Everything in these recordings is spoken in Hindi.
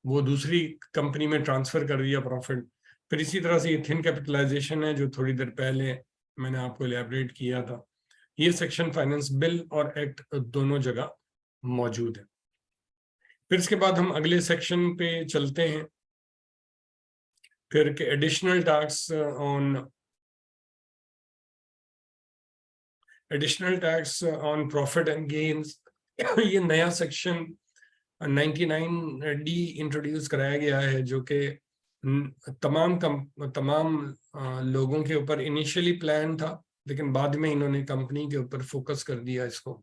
वो दूसरी कंपनी में ट्रांसफर कर दिया प्रॉफिट। फिर इसी तरह से ये थिन कैपिटलाइजेशन है जो थोड़ी देर पहले मैंने आपको इलैबोरेट किया था। ये सेक्शन फाइनेंस बिल और एक्ट दोनों जगह मौजूद है। फिर इसके बाद हम अगले सेक्शन पे चलते हैं, फिर के additional tax on profit and gains. ये नया सेक्शन 99D इंट्रोड्यूस कराया गया है, जो कि तमाम लोगों के ऊपर इनिशियली प्लान था, लेकिन बाद में इन्होंने कंपनी के ऊपर फोकस कर दिया इसको,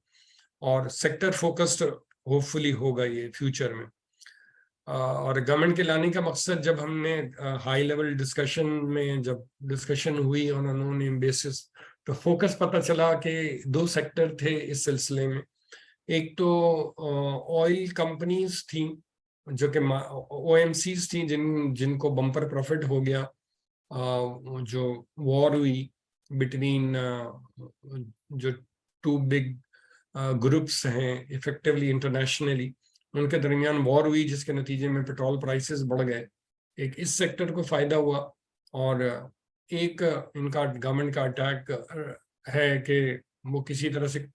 और सेक्टर फोकस्ड होपफुली होगा ये फ्यूचर में। और गवर्नमेंट के लाने का मकसद, जब हमने हाई लेवल डिस्कशन में जब डिस्कशन हुई और उन्होंने बेसिस, तो फोकस पता चला कि 2 सेक्टर थे इस सिलसिले में। एक तो ऑयल कंपनीज थी, जो कि OMCs थी, जिनको बम्पर प्रॉफिट हो गया, जो वॉर हुई बिटवीन जो 2 बिग ग्रुप्स हैं इफेक्टिवली इंटरनेशनली, उनके दरमियान वॉर हुई, जिसके नतीजे में पेट्रोल प्राइसेस बढ़ गए। एक इस सेक्टर को फायदा हुआ, और एक इनका गवर्नमेंट का अटैक है कि वो किसी तरह से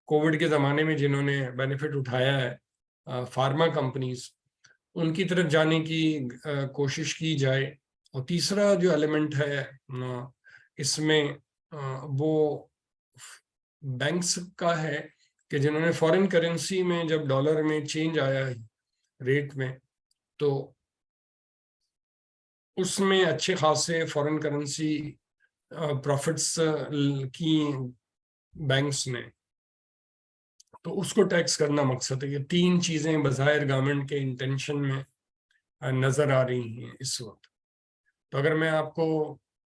कोविड के ज़माने में जिन्होंने बेनिफिट उठाया है, फार्मा कंपनीज, उनकी तरफ जाने की कोशिश की जाए। और तीसरा जो एलिमेंट है इसमें, वो बैंक्स का है कि जिन्होंने फॉरेन करेंसी में, जब डॉलर में चेंज आया है रेट में, तो उसमें अच्छे खासे फॉरेन करेंसी प्रॉफिट्स की बैंक्स ने, तो उसको टैक्स करना मकसद है। ये 3 चीजें बज़ाहिर गवर्नमेंट के इंटेंशन में नजर आ रही हैं इस वक्त। तो अगर मैं आपको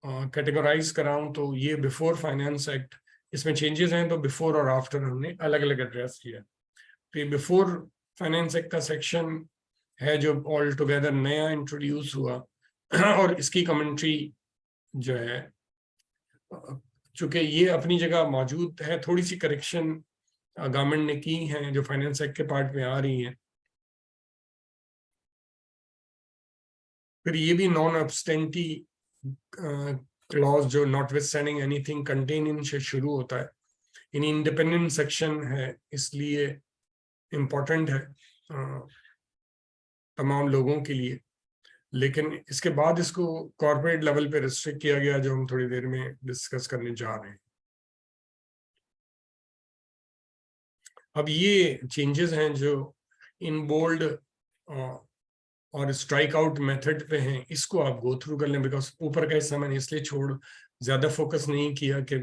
कैटेगराइज कराऊं, तो ये बिफोर फाइनेंस एक्ट, इसमें चेंजेस हैं, तो बिफोर और आफ्टर हमने अलग अलग एड्रेस किया। तो ये बिफोर फाइनेंस एक्ट का सेक्शन है जो ऑल टुगेदर नया इंट्रोड्यूस हुआ, और इसकी कमेंट्री जो है, चूंकि ये अपनी जगह मौजूद है, थोड़ी सी करेक्शन गवर्नमेंट ने की हैं जो फाइनेंस एक्ट के पार्ट में आ रही हैं। फिर ये भी नॉन अब्सटेंटी क्लॉज, जो नॉटविथस्टैंडिंग एनीथिंग कंटेन इन से शुरू होता है, इन इंडिपेंडेंट सेक्शन है, इसलिए इम्पोर्टेंट है तमाम लोगों के लिए। लेकिन इसके बाद इसको कॉर्पोरेट लेवल पे रिस्ट्रिक्ट किया गया, जो हम थोड़ी देर में डिस्कस करने जा रहे हैं। अब ये चेंजेस हैं जो इन बोल्ड और स्ट्राइक आउट मेथड पे हैं, इसको आप गो थ्रू कर लें, बिकॉज ऊपर का हिस्सा मैंने इसलिए ज्यादा फोकस नहीं किया कि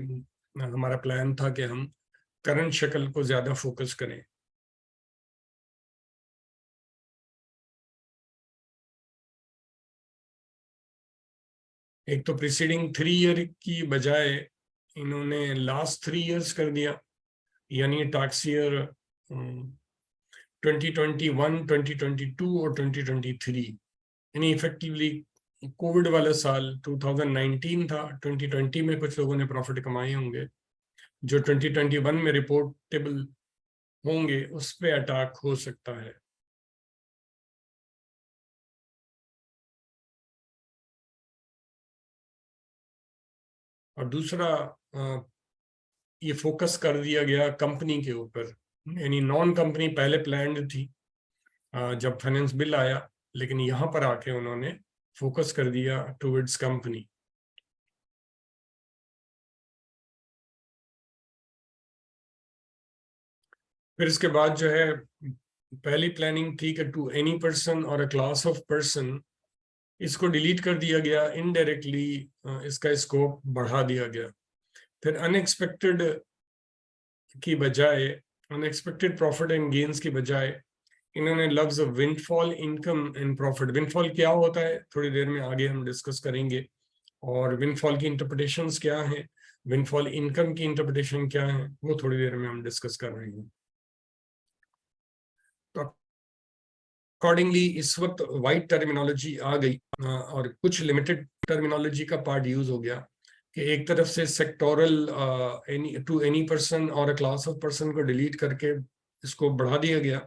हमारा प्लान था कि हम करंट शक्ल को ज्यादा फोकस करें। एक तो प्रीसीडिंग 3 ईयर की बजाय इन्होंने लास्ट 3 ईयर्स कर दिया, यानी टैक्स ईयर 2021, 2022 और 2023, यानी इफेक्टिवली कोविड वाला साल 2019 था, 2020 में कुछ लोगों ने प्रॉफिट कमाए होंगे, जो 2021 में रिपोर्टेबल होंगे उस पे अटैक हो सकता है। और दूसरा, ये फोकस कर दिया गया कंपनी के ऊपर, यानी नॉन कंपनी पहले प्लान्ड थी जब फाइनेंस बिल आया, लेकिन यहाँ पर आके उन्होंने फोकस कर दिया टुवर्ड्स कंपनी। फिर इसके बाद जो है, पहली प्लानिंग थी कि टू एनी पर्सन और अ क्लास ऑफ पर्सन, इसको डिलीट कर दिया गया, इनडायरेक्टली इसका स्कोप बढ़ा दिया गया। फिर अनएक्सपेक्टेड की बजाय, अनएक्सपेक्टेड प्रॉफिट एंड गेन्स की बजाय, इन्होंने लफ्ज windfall income and profit, windfall क्या होता है थोड़ी देर में आगे हम डिस्कस करेंगे, और विंडफॉल की इंटरप्रिटेशंस क्या हैं, विंडफॉल इनकम की इंटरप्रिटेशन क्या है, वो थोड़ी देर में हम डिस्कस कर रहे हैं। तो अकॉर्डिंगली इस वक्त वाइड टर्मिनोलॉजी आ गई, और कुछ लिमिटेड टर्मिनोलॉजी का पार्ट यूज हो गया, कि एक तरफ से सेक्टोरल टू एनी पर्सन और अ क्लास ऑफ पर्सन को डिलीट करके इसको बढ़ा दिया गया,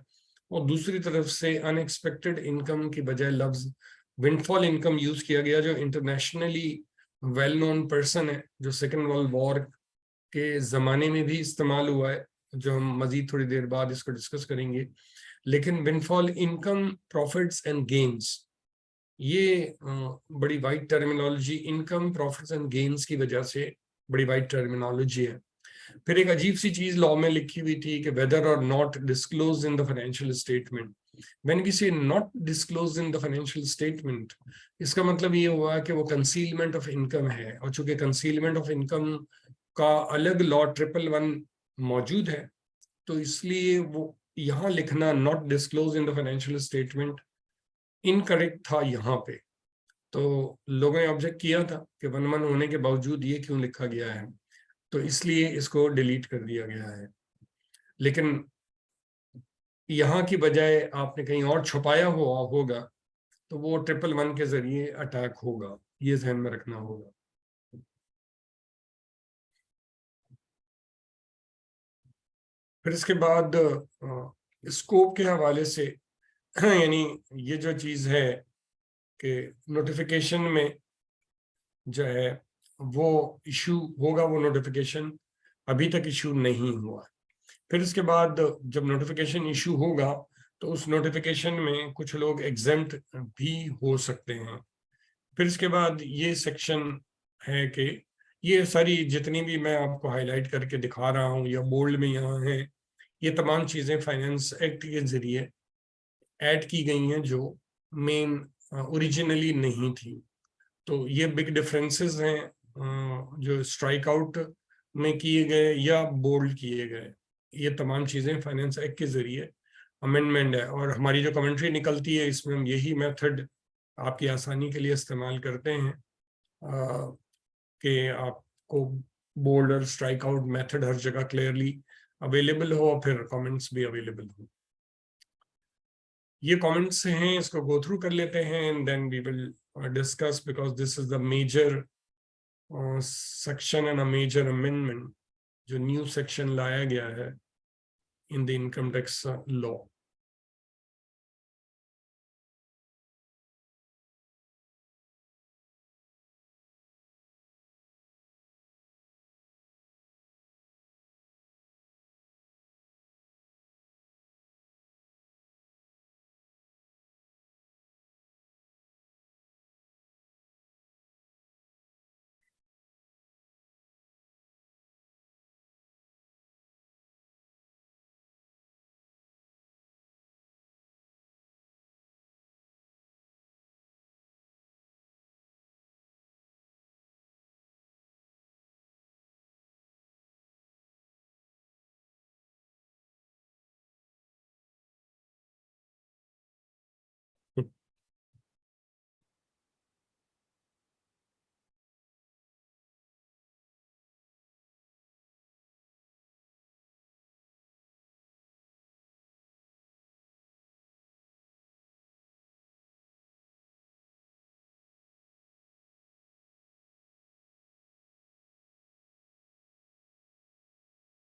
और दूसरी तरफ से अनएक्सपेक्टेड इनकम की बजाय लफ्ज विंडफॉल इनकम यूज किया गया, जो इंटरनेशनली वेल नोन पर्सन है, जो सेकेंड वर्ल्ड वॉर के जमाने में भी इस्तेमाल हुआ है, जो हम मजीद थोड़ी देर बाद इसको डिस्कस करेंगे। लेकिन windfall income, profits and gains, ये बड़ी wide terminology, income, profits and gains की वजह से बड़ी वाइड टर्मिनोलॉजी है। फिर एक अजीब सी चीज लॉ में लिखी हुई थी कि whether or not disclose in the financial statement. When we say not disclose in the financial statement, इसका मतलब ये हुआ कि वो कंसीलमेंट ऑफ इनकम है, और चूंकि कंसीलमेंट ऑफ इनकम का अलग लॉ 111 मौजूद है, तो इसलिए वो यहाँ लिखना not disclose in the financial statement incorrect था यहाँ पे। तो लोगों ने ऑब्जेक्ट किया था कि 1-1 होने के बावजूद ये क्यों लिखा गया है, तो इसलिए इसको डिलीट कर दिया गया है। लेकिन यहाँ की बजाय आपने कहीं और छुपाया हुआ होगा, तो वो 111 के जरिए अटैक होगा, ये ध्यान में रखना होगा। फिर इसके बाद स्कोप के हवाले से यानी ये जो चीज है कि नोटिफिकेशन में जो है वो इशू होगा, वो नोटिफिकेशन अभी तक इशू नहीं हुआ। फिर इसके बाद जब नोटिफिकेशन इशू होगा, तो उस नोटिफिकेशन में कुछ लोग एग्जेम्प्ट भी हो सकते हैं। फिर इसके बाद ये सेक्शन है कि ये सारी जितनी भी मैं आपको हाईलाइट करके दिखा रहा हूँ या बोल्ड में यहाँ है, ये तमाम चीज़ें फाइनेंस एक्ट के जरिए ऐड की गई हैं, जो मेन ओरिजिनली नहीं थी। तो ये बिग डिफरेंसेस हैं जो स्ट्राइक आउट में किए गए या बोल्ड किए गए। ये तमाम चीज़ें फाइनेंस एक्ट के जरिए अमेंडमेंट है, और हमारी जो कमेंट्री निकलती है इसमें हम यही मेथड आपकी आसानी के लिए इस्तेमाल करते हैं कि आपको बोल्ड और स्ट्राइक आउट मेथड हर जगह क्लियरली अवेलेबल हो, और फिर कमेंट्स भी अवेलेबल हो। ये कमेंट्स हैं, इसको गो थ्रू कर लेते हैं and then we will discuss, because this is the major section and a major amendment जो न्यू सेक्शन लाया गया है in the income tax law.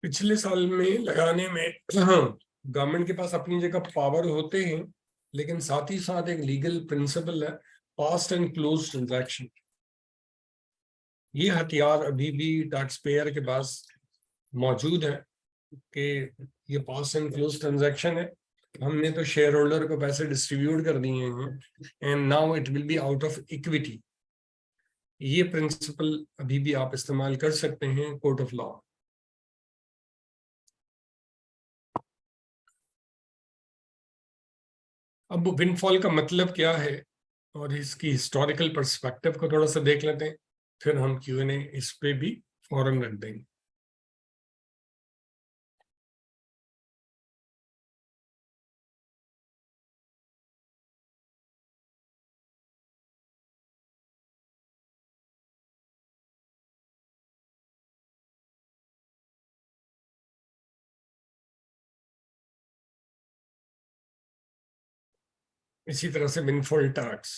पिछले साल में लगाने में गवर्नमेंट के पास अपनी जगह पावर होते हैं, लेकिन साथ ही साथ एक लीगल प्रिंसिपल है पास्ट एंड क्लोज ट्रांजैक्शन। ये हथियार अभी भी टैक्स पेयर के पास मौजूद है कि ये पास्ट एंड क्लोज ट्रांजैक्शन है, हमने तो शेयर होल्डर को पैसे डिस्ट्रीब्यूट कर दिए हैं and now it will be out of equity. ये प्रिंसिपल अभी भी आप इस्तेमाल कर सकते हैं कोर्ट ऑफ लॉ। अब विंडफॉल का मतलब क्या है और इसकी हिस्टोरिकल पर्सपेक्टिव को थोड़ा सा देख लेते हैं, फिर हम Q&A इस पे भी फौरन रख देंगे। इसी तरह से विंडफॉल टैक्स,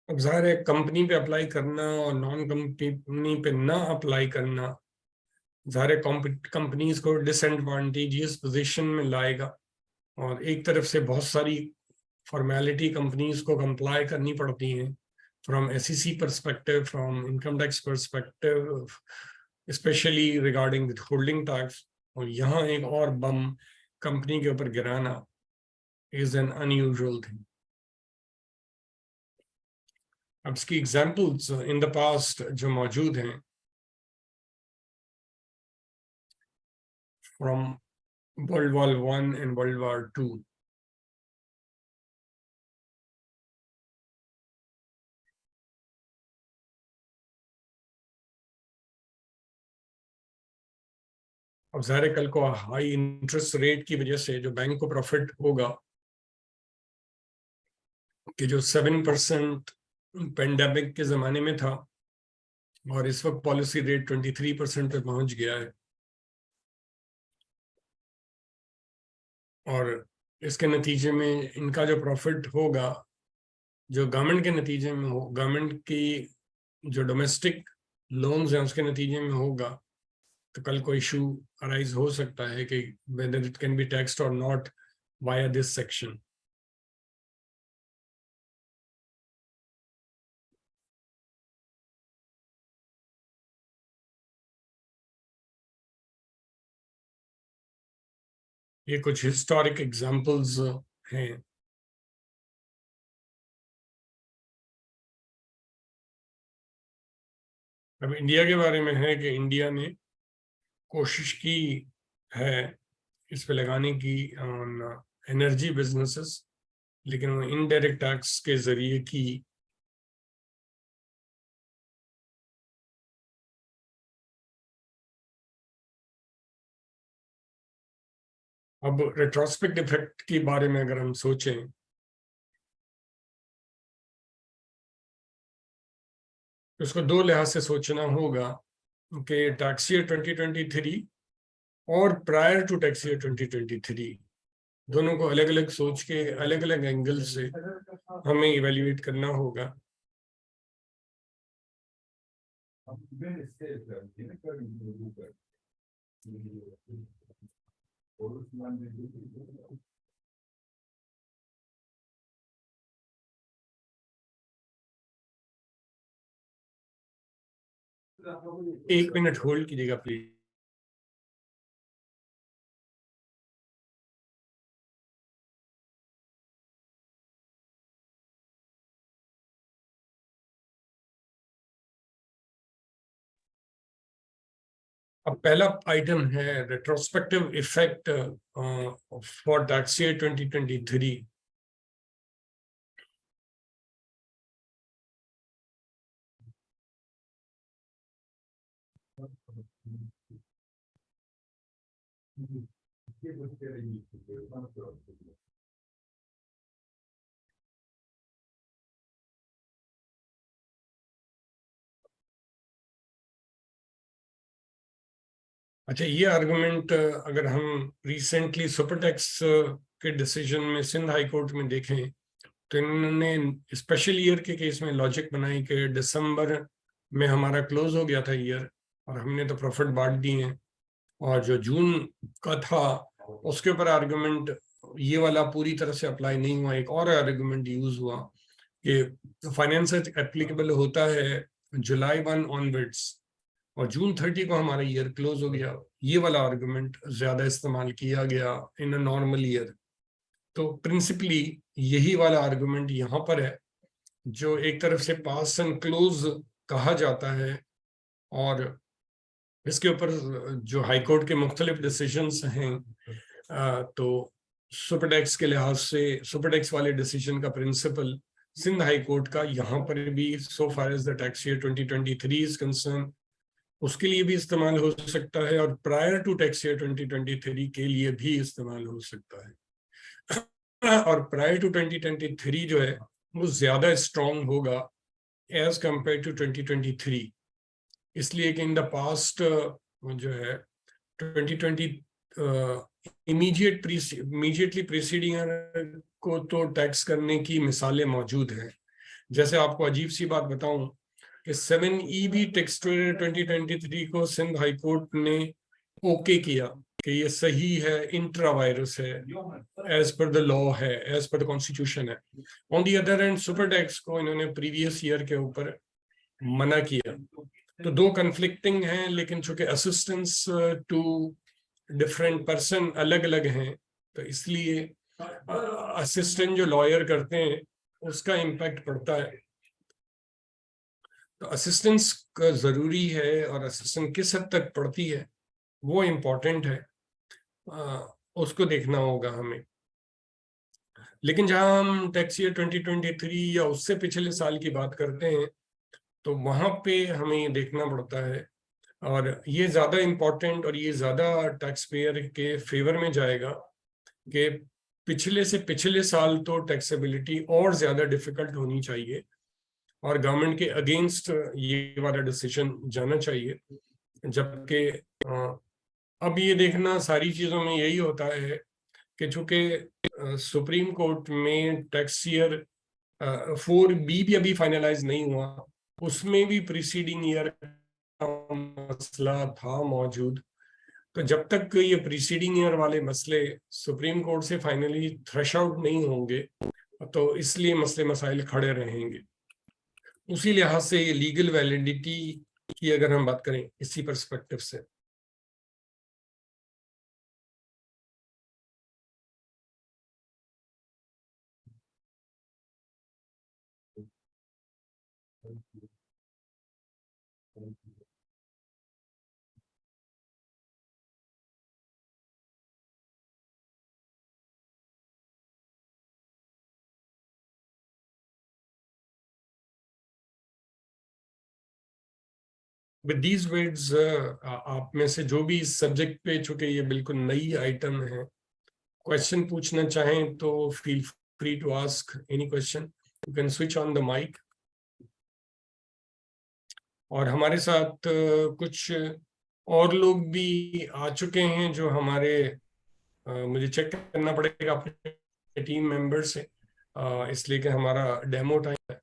अब जाहिर है कंपनी पे अप्लाई करना और नॉन कंपनी पे ना अप्लाई करना जाहिर है कंपनीज को डिसएडवांटेजियस पोजीशन में लाएगा, और एक तरफ से बहुत सारी फॉर्मेलिटी कंपनीज को कंप्लाई करनी पड़ती हैं from SEC perspective, from income tax perspective, specially regarding holding tax. और यहाँ एक और बम कंपनी के ऊपर गिराना इज एन अनयूजुअल थिंग। अब इसकी एग्जाम्पल्स इन द पास्ट जो मौजूद हैं from world war one and world war two. अब ज़ाहिर कल को हाई इंटरेस्ट रेट की वजह से जो बैंक को प्रॉफिट होगा कि जो 7% पेंडेमिक के ज़माने में था और इस वक्त पॉलिसी रेट 23% पे पहुंच गया है, और इसके नतीजे में इनका जो प्रॉफिट होगा जो गवर्नमेंट के नतीजे में हो, गवर्नमेंट की जो डोमेस्टिक लोन्स हैं उसके नतीजे में होगा, तो कल को इशू अराइज हो सकता है कि whether it can B taxed और नॉट वाया दिस सेक्शन। ये कुछ हिस्टोरिक एग्जांपल्स हैं। अब इंडिया के बारे में है कि इंडिया ने कोशिश की है इस पे लगाने की ऑन एनर्जी बिजनेसेस, लेकिन वो इनडायरेक्ट टैक्स के जरिए की। अब रेट्रोस्पेक्ट इफेक्ट के बारे में अगर हम सोचें तो उसको दो लिहाज से सोचना होगा कि टैक्स ईयर 2023 और प्रायर टू टैक्स ईयर 2023 दोनों को अलग अलग सोच के अलग अलग एंगल से हमें इवेल्युएट करना होगा। एक मिनट होल्ड कीजिएगा प्लीज। अब पहला आइटम है retrospective effect for tax year 2023। अच्छा, ये आर्गुमेंट अगर हम रिसेंटली सुपर टैक्स के डिसीजन में सिंध हाई कोर्ट में देखें तो इन्होंने स्पेशल ईयर के केस में लॉजिक बनाई कि दिसंबर में हमारा क्लोज हो गया था ईयर और हमने तो प्रॉफिट बांट दिए हैं, और जो जून का था उसके ऊपर आर्गुमेंट ये वाला पूरी तरह से अप्लाई नहीं हुआ। एक और आर्गुमेंट यूज हुआ कि फाइनेंस एप्लीकेबल होता है जुलाई 1 ऑनवर्ड्स और जून 30 को हमारा ईयर क्लोज हो गया। ये वाला आर्गुमेंट ज्यादा इस्तेमाल किया गया इन अ नॉर्मल ईयर। तो प्रिंसिपली यही वाला आर्गुमेंट यहाँ पर है, जो एक तरफ से पास एंड क्लोज कहा जाता है, और इसके ऊपर जो हाई कोर्ट के मुख्तलिफ डिसीजंस हैं तो सुपर टैक्स के लिहाज से सुपर टैक्स वाले डिसीजन का प्रिंसिपल सिंध हाई कोर्ट का यहाँ पर भी so far as the tax year 2023 is concern उसके लिए भी इस्तेमाल हो सकता है, और प्रायर टू टैक्स ईयर 2023 के लिए भी इस्तेमाल हो सकता है। और प्रायर टू 2023 जो है वो ज्यादा स्ट्रॉन्ग होगा एज कंपेयर टू 2023, इसलिए कि इन द पास्ट जो है 2020 इमीडिएटली प्रीसीडिंग को तो टैक्स करने की मिसालें मौजूद हैं, जैसे आपको अजीब सी बात बताऊं कि 7EB टेक्स्ट 2023 को सिंध हाईकोर्ट ने ओके किया कि ये सही है, इंट्रा वायरस है, एज पर द लॉ है, एज पर द कॉन्स्टिट्यूशन है। On the other and super tax को इन्होंने प्रीवियस ईयर के ऊपर मना किया। तो दो कन्फ्लिक्टिंग हैं, लेकिन चूंकि असिस्टेंस टू डिफरेंट पर्सन अलग अलग हैं, तो इसलिए असिस्टेंट जो लॉयर करते हैं उसका इम्पैक्ट पड़ता है। तो असिस्टेंस का जरूरी है, और असिस्टेंट किस हद तक पड़ती है वो इम्पोर्टेंट है, उसको देखना होगा हमें। लेकिन जहां हम टैक्स ईयर 2023 या उससे पिछले साल की बात करते हैं, तो वहां पे हमें ये देखना पड़ता है, और ये ज्यादा इम्पोर्टेंट और ये ज्यादा टैक्स पेयर के फेवर में जाएगा कि पिछले से पिछले साल तो टैक्सेबिलिटी और ज्यादा डिफिकल्ट होनी चाहिए, और गवर्नमेंट के अगेंस्ट ये वाला डिसीजन जाना चाहिए। जबकि अब ये देखना सारी चीजों में यही होता है कि चूंकि सुप्रीम कोर्ट में टैक्स ईयर 4B भी अभी फाइनलाइज नहीं हुआ, उसमें भी प्रीसीडिंग ईयर का मसला था मौजूद। तो जब तक ये प्रीसीडिंग ईयर वाले मसले सुप्रीम कोर्ट से फाइनली थ्रेश आउट नहीं होंगे, तो इसलिए मसले मसाइल खड़े रहेंगे। उसी लिहाज से ये लीगल वैलिडिटी की अगर हम बात करें इसी पर्सपेक्टिव से, विद दीज वर्ड्स आप में से जो भी इस सब्जेक्ट पे, चूंकि ये बिल्कुल नई आइटम है, क्वेश्चन पूछना चाहें तो feel free to ask any question. You can switch on the mic. और हमारे साथ कुछ और लोग भी आ चुके हैं जो हमारे, मुझे चेक करना पड़ेगा अपने टीम मेंबर से, इसलिए कि हमारा डेमो टाइम है।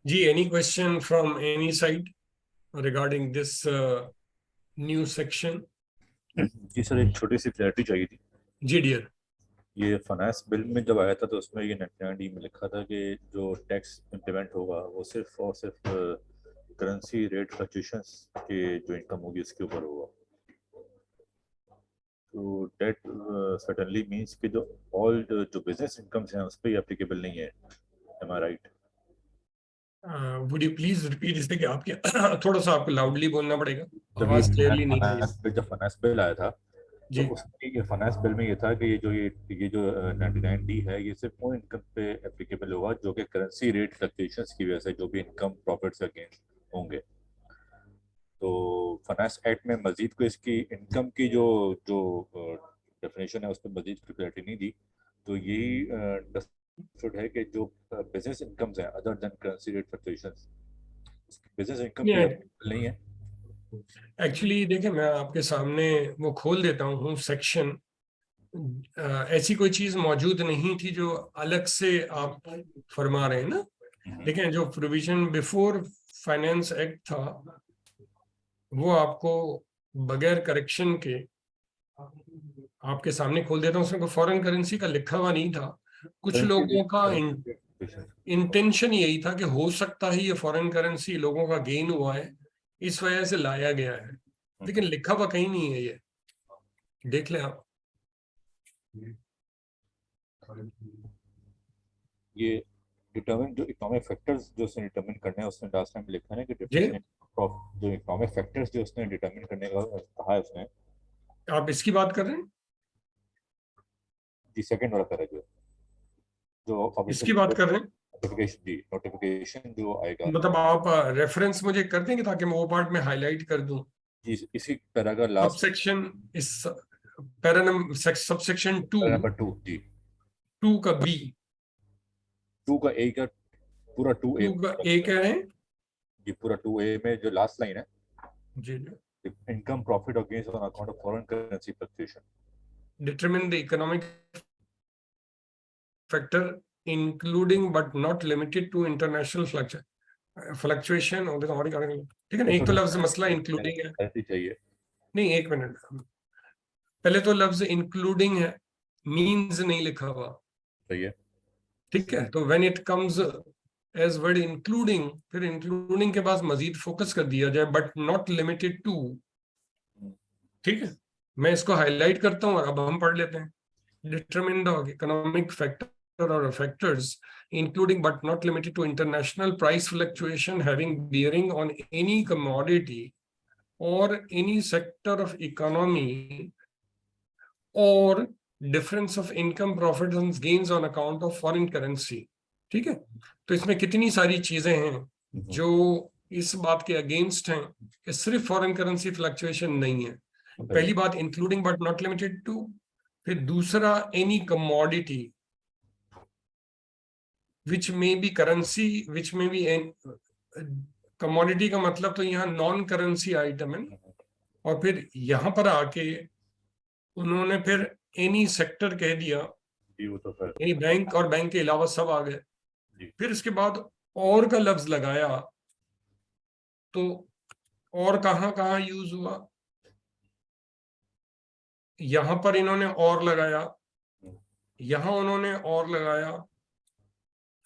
जी, any question from any side regarding this new section? जी सर, एक छोटी सी क्लैरिटी चाहिए थी। जी डियर। ये फाइनेंस बिल में जब आया था तो उसमें ये 99D में लिखा था कि जो टैक्स इम्प्लीमेंट होगा वो सिर्फ और सिर्फ करेंसी रेट फ्लक्चुएशंस के जो इनकम होगी उसके ऊपर होगा। तो डेट सर्टेनली मींस कि जो ऑल जो बिजनेस इनकम्स हैं उस पर एप्लीकेबल नहीं है। Am I right? Would you please repeat, इसलिए कि आपके थोड़ा सा आपको लाउडली बोलना पड़ेगा, जब ये आवाज क्लियरली नहीं आ रही है। फाइनेंस बिल आया था तो जी। उसमें ये फाइनेंस बिल में ये था कि ये जो 99D है ये सिर्फ वो इनकम पे एप्लीकेबल होगा जो कि करेंसी रेट फ्लक्चुएशंस की वजह से जो भी इनकम प्रॉफिट्स या गेन होंगे। तो फाइनेंस एक्ट में मजीद को इसकी इनकम की जो जो डेफिनेशन है उस पर मजीद क्लैरिटी नहीं दी। तो यही शुड है कि जो बिजनेस इनकम्स है other than currency rate fluctuations, business income भी नहीं है। एक्चुअली देखिए, मैं आपके सामने वो खोल देता हूँ सेक्शन। ऐसी कोई चीज मौजूद नहीं थी जो अलग से आप फरमा रहे हैं ना। देखें, जो प्रोविजन बिफोर फाइनेंस एक्ट था वो आपको बगैर करेक्शन के आपके सामने खोल देता हूँ। उसमें कोई फॉरेन करेंसी का लिखा हुआ नहीं था। कुछ लोगों का इंटेंशन यही था कि हो सकता है ये फॉरेन करेंसी लोगों का गेन हुआ है, इस वजह से लाया गया है, लेकिन लिखा हुआ कहीं नहीं है। ये देख लें आप। ये डिटरमिन जो इकोनॉमिक फैक्टर्स जो उसने डिटरमिन करने हैं, उसने लास्ट टाइम लिखा है ना कि जी, जो इकोनॉमिक फैक्टर्स जो उसने डिटरमिन करने का कहा है उसने, आप इसकी बात कर रहे हैं? जी सेकंड वाला पैरा जो इसकी बात कर रहे हैं? नोटिफिकेशन, जी नोटिफिकेशन जो आएगा, मतलब आप रेफरेंस मुझे कर देंगे ताकि मैं वो पार्ट में हाईलाइट कर दूं। जी इसी पैरा का सब लास्ट सेक्शन, इस para number sub section number 2, जी 2 का बी, 2 का ए का पूरा 2A 2 का ए कह रहे हैं। जी पूरा 2A में जो लास्ट लाइन है, जी, इनकम प्रॉफिट और gains on account of foreign currency fluctuation, determine the economic factor including but not limited to international fluctuation. ठीक है ना, एक तो लफ्ज मसला इंक्लूडिंग है। ऐसी चाहिए। नहीं, एक मिनट, पहले तो लफ्ज इंक्लूडिंग है, मीन्स नहीं लिखा हुआ। सही है। ठीक है, तो when it comes as word including, फिर इंक्लूडिंग के बाद मजीद फोकस कर दिया जाए, बट नॉट लिमिटेड टू। ठीक है, मैं इसको हाईलाइट करता हूं और अब हम पढ़ लेते हैं। डिटरमिन द इकोनॉमिक फैक्टर और factors including but not limited to international price fluctuation having bearing on any commodity और एनी सेक्टर ऑफ इकोनॉमी और difference of income profit and gains on account of foreign currency. ठीक है, तो इसमें कितनी सारी चीजें हैं जो इस बात के अगेंस्ट हैं कि सिर्फ फॉरेन करेंसी फ्लक्चुएशन नहीं है। पहली बात including but not limited to, फिर दूसरा एनी कमोडिटी विच में बी करेंसी, विच में बी कमोडिटी का मतलब तो यहाँ नॉन करेंसी आइटम है। और फिर यहां पर आके उन्होंने फिर एनी सेक्टर कह दिया, जी वो तो फिर यानी बैंक और बैंक के अलावा सब आ गए। फिर इसके बाद और का लफ्ज लगाया, तो और कहां कहां यूज हुआ? यहां पर इन्होंने और लगाया, यहां उन्होंने और लगाया,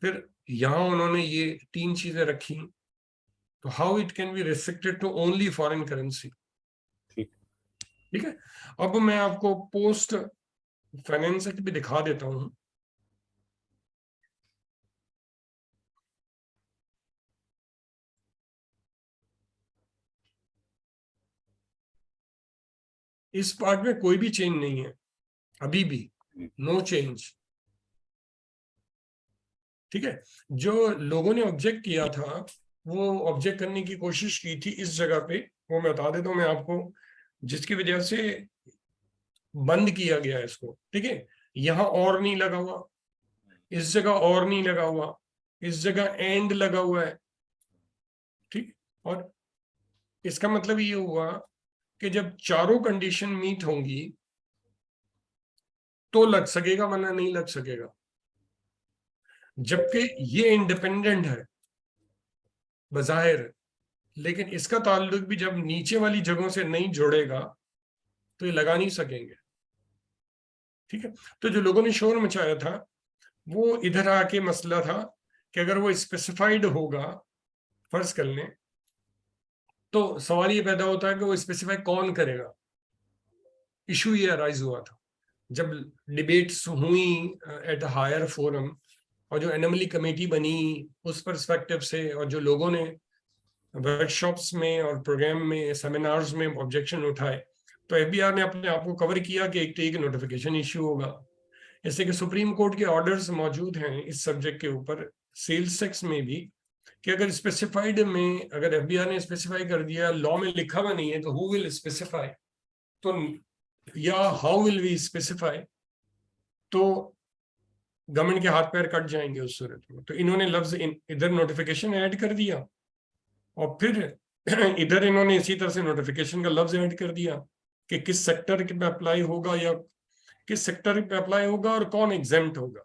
फिर यहां उन्होंने ये 3 चीजें रखी। तो how it can be restricted to only foreign currency? ठीक है, अब मैं आपको पोस्ट फाइनेंस एक्ट भी दिखा देता हूं। इस पार्ट में कोई भी चेंज नहीं है, अभी भी नो चेंज। ठीक है, जो लोगों ने ऑब्जेक्ट किया था वो ऑब्जेक्ट करने की कोशिश की थी इस जगह पे, वो मैं बता देता हूं मैं आपको, जिसकी वजह से बंद किया गया है इसको। ठीक है, यहां और नहीं लगा हुआ, इस जगह और नहीं लगा हुआ, इस जगह एंड लगा हुआ है। ठीक, और इसका मतलब ये हुआ कि जब चारों कंडीशन मीट होंगी तो लग सकेगा, वरना नहीं लग सकेगा। जबकि ये इंडिपेंडेंट है बजाहिर, लेकिन इसका ताल्लुक भी जब नीचे वाली जगहों से नहीं जुड़ेगा तो ये लगा नहीं सकेंगे। ठीक है, तो जो लोगों ने शोर मचाया था वो इधर आके मसला था कि अगर वो स्पेसिफाइड होगा, फर्ज कर लें, तो सवाल ये पैदा होता है कि वो स्पेसिफाई कौन करेगा। इशू ये अराइज हुआ था जब डिबेट्स हुई एट हायर फोरम, और जो एनोमली कमेटी बनी उस पर्सपेक्टिव से, और जो लोगों ने वर्कशॉप्स में और प्रोग्राम में सेमिनार्स में ऑब्जेक्शन उठाए, तो एफबीआर ने अपने आप को कवर किया कि एक तो एक नोटिफिकेशन इश्यू होगा। जैसे कि सुप्रीम कोर्ट के ऑर्डर्स मौजूद हैं इस सब्जेक्ट के ऊपर, सेल्स टैक्स में भी, कि अगर स्पेसिफाइड में, अगर एफबीआर ने स्पेसिफाई कर दिया, लॉ में लिखा हुआ नहीं है, तो हु विल स्पेसिफाई, तो या हाउ विल वी स्पेसिफाई। तो गवर्नमेंट के हाथ पैर कट जाएंगे उस सूरत में। तो इन्होंने लफ्ज इधर नोटिफिकेशन ऐड कर दिया और फिर इधर इन्होंने इसी तरह से नोटिफिकेशन का लफ्ज ऐड कर दिया कि किस सेक्टर पे अप्लाई होगा या किस सेक्टर पे अप्लाई होगा और कौन एग्जेम्प्ट होगा।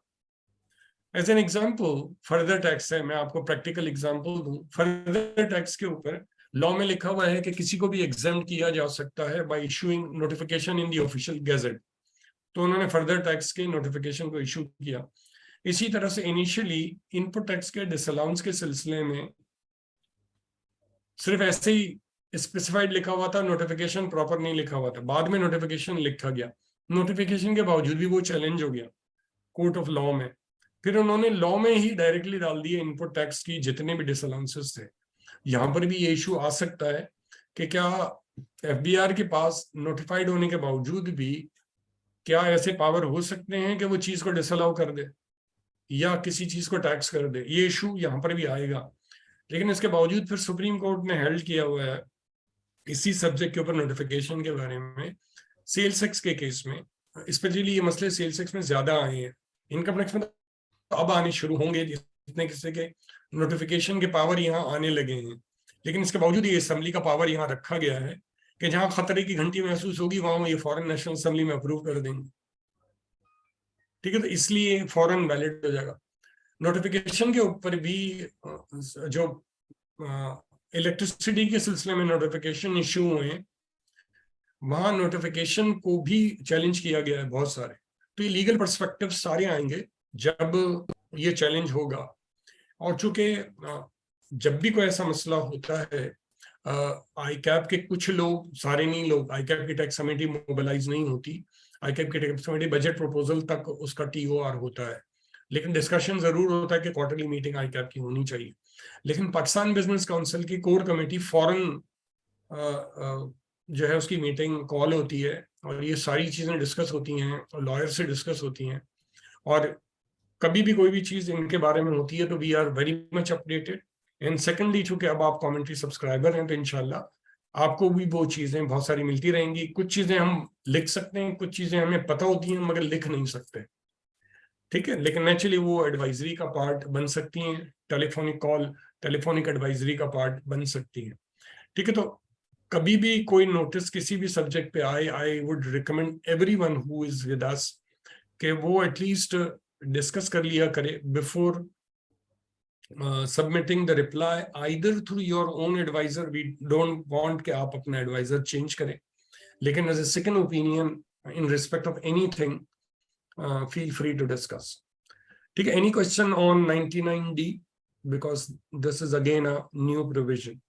As an example further tax है, मैं आपको प्रैक्टिकल एग्जाम्पल दूं। फर्दर टैक्स के ऊपर लॉ में लिखा हुआ है कि किसी को भी एग्जेम्प्ट किया जा सकता है bye issuing notification in the official gazette. तो उन्होंने फर्दर टैक्स के नोटिफिकेशन को इशू किया। इसी तरह से इनिशियली इनपुट टैक्स के डिसअलाउंस के सिलसिले में सिर्फ ऐसे ही स्पेसिफाइड लिखा हुआ था, नोटिफिकेशन प्रॉपर नहीं लिखा हुआ था। बाद में नोटिफिकेशन लिखा गया, नोटिफिकेशन के बावजूद भी वो चैलेंज हो गया कोर्ट ऑफ लॉ में। फिर उन्होंने लॉ में ही डायरेक्टली डाल दिए इनपुट टैक्स की जितने भी डिसअलाउंसेस थे। यहां पर भी ये इशू आ सकता है कि क्या एफबीआर के पास नोटिफाइड होने के बावजूद भी क्या ऐसे पावर हो सकते हैं कि वो चीज को डिसअलाउ कर दे या किसी चीज को टैक्स कर दे। ये इशू यहाँ पर भी आएगा। लेकिन इसके बावजूद फिर सुप्रीम कोर्ट ने हेल्ड किया हुआ है इसी सब्जेक्ट के ऊपर नोटिफिकेशन के बारे में। सेल्स टैक्स के केस में स्पेशली ये मसले सेल्स टैक्स में ज्यादा आए हैं। इनकम टैक्स में तो अब आने शुरू होंगे जितने किसी के नोटिफिकेशन के पावर यहाँ आने लगे हैं। लेकिन इसके बावजूद ये असेंबली का पावर यहाँ रखा गया है कि जहां खतरे की घंटी महसूस होगी वहां ये फॉरेन नेशनल असेंबली में अप्रूव कर देंगे। ठीक है, तो इसलिए फॉरेन वैलिड हो जाएगा। नोटिफिकेशन के ऊपर भी जो इलेक्ट्रिसिटी के सिलसिले में नोटिफिकेशन इश्यू हुए वहां नोटिफिकेशन को भी चैलेंज किया गया है बहुत सारे। तो ये लीगल पर्सपेक्टिव सारे आएंगे जब ये चैलेंज होगा। और चूंकि जब भी कोई ऐसा मसला होता है आईकैप के कुछ लोग, सारे नहीं लोग, आईकैप की टैक्स कमेटी मोबिलाइज नहीं होती। आईकैप की टैक्स कमेटी बजट प्रपोजल तक उसका टीओआर होता है, लेकिन डिस्कशन जरूर होता है कि क्वार्टरली मीटिंग आईकैप की होनी चाहिए। लेकिन पाकिस्तान बिजनेस काउंसिल की कोर कमेटी फॉरेन जो है उसकी मीटिंग कॉल होती है और ये सारी चीजें डिस्कस होती हैं और लॉयर से डिस्कस होती हैं। और कभी भी कोई भी चीज इनके बारे में होती है तो we are very much updated. And secondly चूंकि अब आप कमेंट्री सब्सक्राइबर हैं तो इंशाल्लाह आपको भी वो चीजें बहुत सारी मिलती रहेंगी। कुछ चीजें हम लिख सकते हैं, कुछ चीजें हमें पता होती हैं मगर लिख नहीं सकते, ठीक है। लेकिन नेचुरली वो एडवाइजरी का पार्ट बन सकती हैं, टेलीफोनिक कॉल, टेलीफोनिक एडवाइजरी का पार्ट बन सकती हैं, ठीक है। तो कभी भी कोई नोटिस किसी भी सब्जेक्ट पे आए, I would recommend everyone who is with us कि वो एटलीस्ट डिस्कस कर लिया करे before submitting the reply either through your own advisor. We don't want कि आप अपना एडवाइजर चेंज करें, लेकिन as a second opinion in respect of anything feel free to discuss. ठीक है, any question on 99D because this is again a new provision.